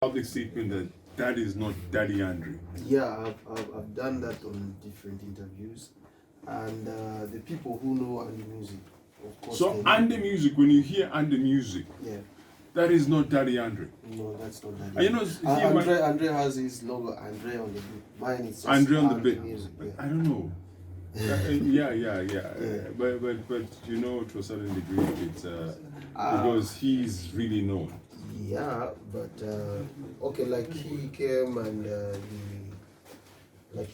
Public statement that that is not Daddy Andre. Yeah, I've done that on different interviews, and the people who know Andy music, of course. So Andre music, when you hear Andre music, yeah, that is not Daddy Andre. no, that's not Daddy. And you know, Andre has his logo, Andre on the beat. Mine is just Andre on the beat. music. Yeah. I don't know. Yeah. But you know, to a certain degree, it's because he's really known. Yeah, but okay, like he came and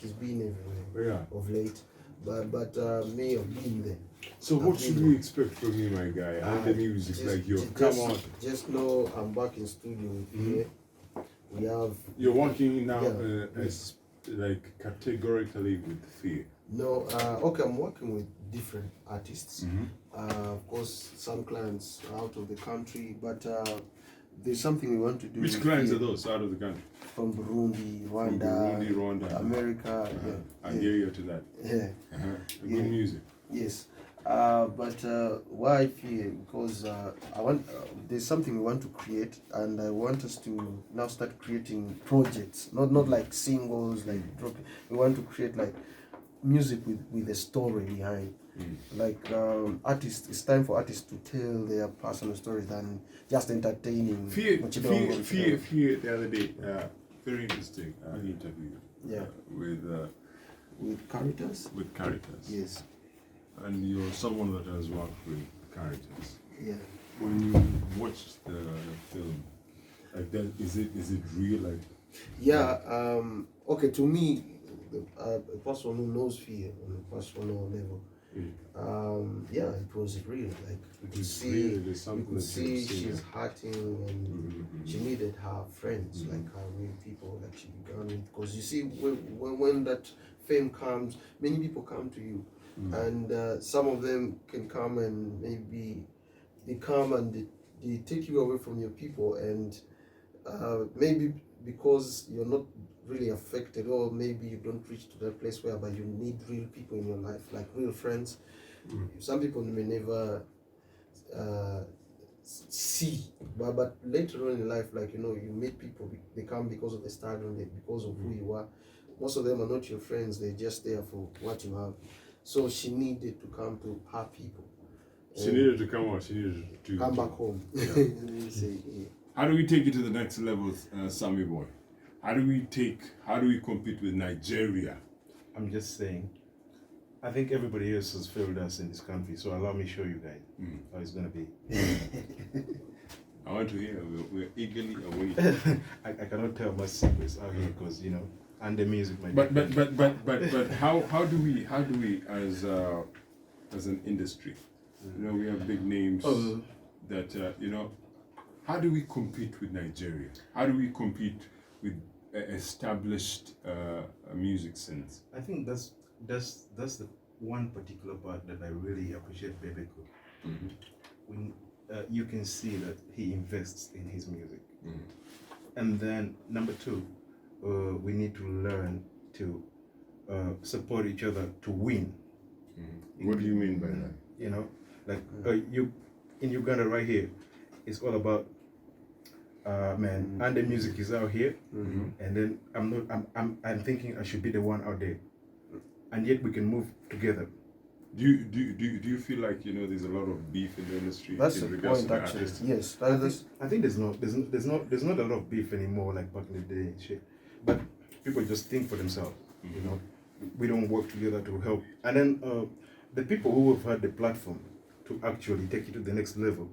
he's been everywhere of late, but me, I've been there. So what should we expect from you, my guy? And the music, like you come on. Just know I'm back in studio with here. We have. You're working now as like categorically with Fear. No, okay, I'm working with different artists. Of course, some clients are out of the country, but there's something we want to do. Which clients are those out of the country? From Burundi, Rwanda, America. I hear you to that. Yeah. Good music. Yes. But why I feel, because there's something we want to create, and I want us to now start creating projects, not like singles, like dropping. We want to create like music with a story behind. Like artists, it's time for artists to tell their personal stories than just entertaining. Fear the other day, very interesting interview. With characters. With characters. Yes. And you're someone that has worked with characters. Yeah. When you watch the film, like that, is it real? Like. Yeah. Okay. To me, a person who knows fear on a personal level. Yeah, it was real. Like you could see she's hurting, and she needed her friends, like her real people that she began with. Because you see, when that fame comes, many people come to you, and some of them can come and maybe they come and they take you away from your people, and maybe because you're not really affected, or maybe you don't reach to that place whereby you need real people in your life, like real friends. Some people may never see, but later on in life, like you meet people, they come because of the stardom, because of who you are. Most of them are not your friends, they're just there for what you have. So she needed to come to her people. She needed to come out. She needed to come back home. Yeah. Say, yeah. How do we take it to the next level, Sammy Bwoy? How do we compete with Nigeria? I'm just saying, I think everybody else has failed us in this country, so allow me to show you guys how it's going to be. I want to hear. We're eagerly awaiting. I cannot tell my secrets out here because, and the music might But how do we as an industry, we have big names that, how do we compete with Nigeria? How do we compete with established music scenes? I think that's the one particular part that I really appreciate Bebeko. When you can see that he invests in his music. And then number two, we need to learn to support each other to win. What do you mean by that? You in Uganda right here, it's all about and the music is out here, and then I'm thinking I should be the one out there, and yet we can move together. Do you feel like there's a lot of beef in the industry? That's the point, actually. Yes, I think there's not a lot of beef anymore like back in the day and shit. But people just think for themselves. We don't work together to help. And then the people who have had the platform to actually take it to the next level,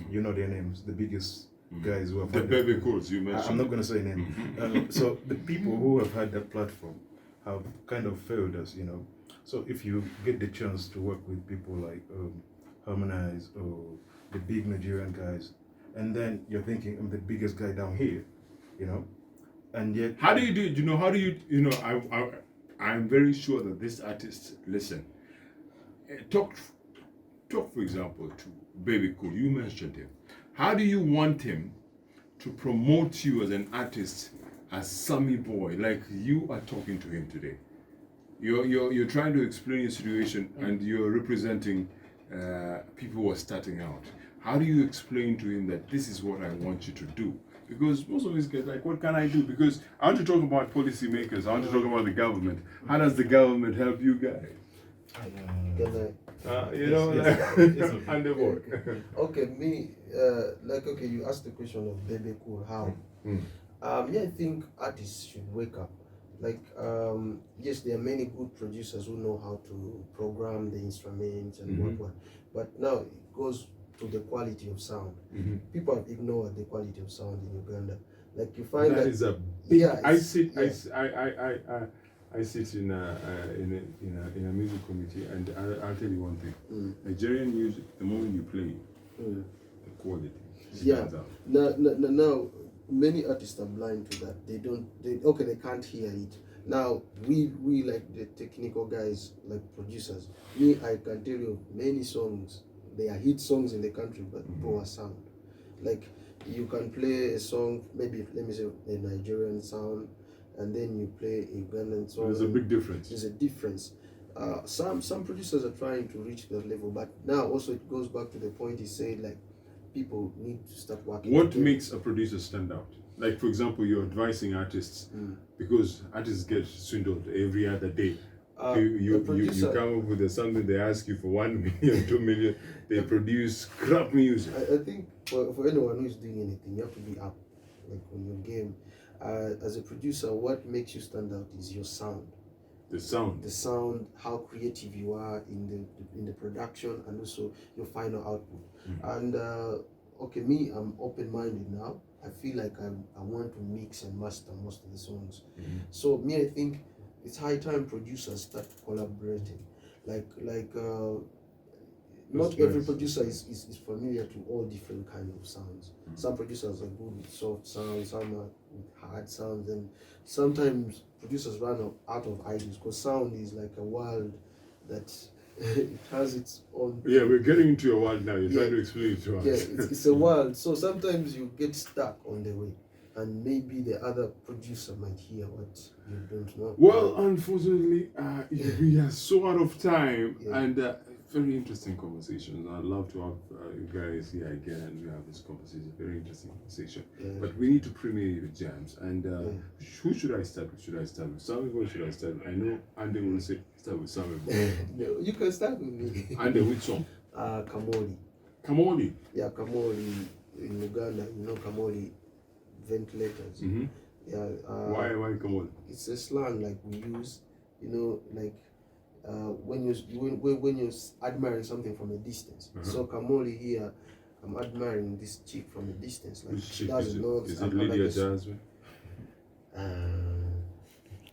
you know their names, the biggest guys who have the had baby codes you mentioned. I'm not going to say name. So the people who have had that platform have kind of failed us, So if you get the chance to work with people like Harmonize or the big Nigerian guys, and then you're thinking I'm the biggest guy down here, and yet how do you do? I'm very sure that this artist listen. Talk for example to Baby Cool. You mentioned him. How do you want him to promote you as an artist, as Sammy Bwoy, like you are talking to him today? You're trying to explain your situation, and you're representing people who are starting out. How do you explain to him that this is what I want you to do? Because most of these guys, like, what can I do? Because I want to talk about policymakers. I want to talk about the government. How does the government help you guys? Can You know, Yes, like, it's okay. and the boy. okay, me, like, okay, you asked the question of Baby Cool, how? Yeah, I think artists should wake up. Like, yes, there are many good producers who know how to program the instruments and what. But now it goes to the quality of sound. People have ignored the quality of sound in Uganda. Like you find That is a big. yeah, I sit. yeah. I sit in a music committee, and I'll tell you one thing. Nigerian music, the moment you play, the quality stands out. Now, many artists are blind to that. They can't hear it. Now we like the technical guys, like producers. Me, I can tell you many songs. They are hit songs in the country, but poor sound. Like you can play a song, maybe let me say a Nigerian sound, and then you play a Ugandan song. There's a big difference. There's a difference. Some producers are trying to reach that level, but now also it goes back to the point he said, like people need to start working. What together. makes a producer stand out? Like, for example, you're advising artists because artists get swindled every other day. You come up with something, they ask you for 1 million, 2 million, they produce crap music. I think for anyone who is doing anything, you have to be up, like on your game. As a producer, what makes you stand out is your sound. The sound, how creative you are in the production, and also your final output. And okay, me, I'm open-minded now. I feel like I want to mix and master most of the songs. So me, I think it's high time producers start collaborating. Not every producer is familiar to all different kinds of sounds. Some producers are good with soft sounds, some are with hard sounds, and sometimes producers run out of ideas because sound is like a world that it has its own. Yeah, we're getting into your world now. You're trying to explain it to us. Yeah, it's a world. So sometimes you get stuck on the way, and maybe the other producer might hear what you don't know. Well, unfortunately, we are so out of time, and very interesting conversations. I'd love to have you guys here again and we have this conversation. Very interesting conversation. But we need to premiere your jams. And who should I start with? Should I start with Sammy? Who should I start with? I know Andy will say start with Sammy. No, you can start with me. Andy, which song? Kamoli. Kamoli? Yeah, Kamoli in Uganda. You know Kamoli, ventilators. Yeah. Why Kamoli? It's a slang like we use. You know, like. When you're admiring something from a distance. So Kamoli here, I'm admiring this chick from a distance. Like Which she chick doesn't know. Is it Lydia Jasmine?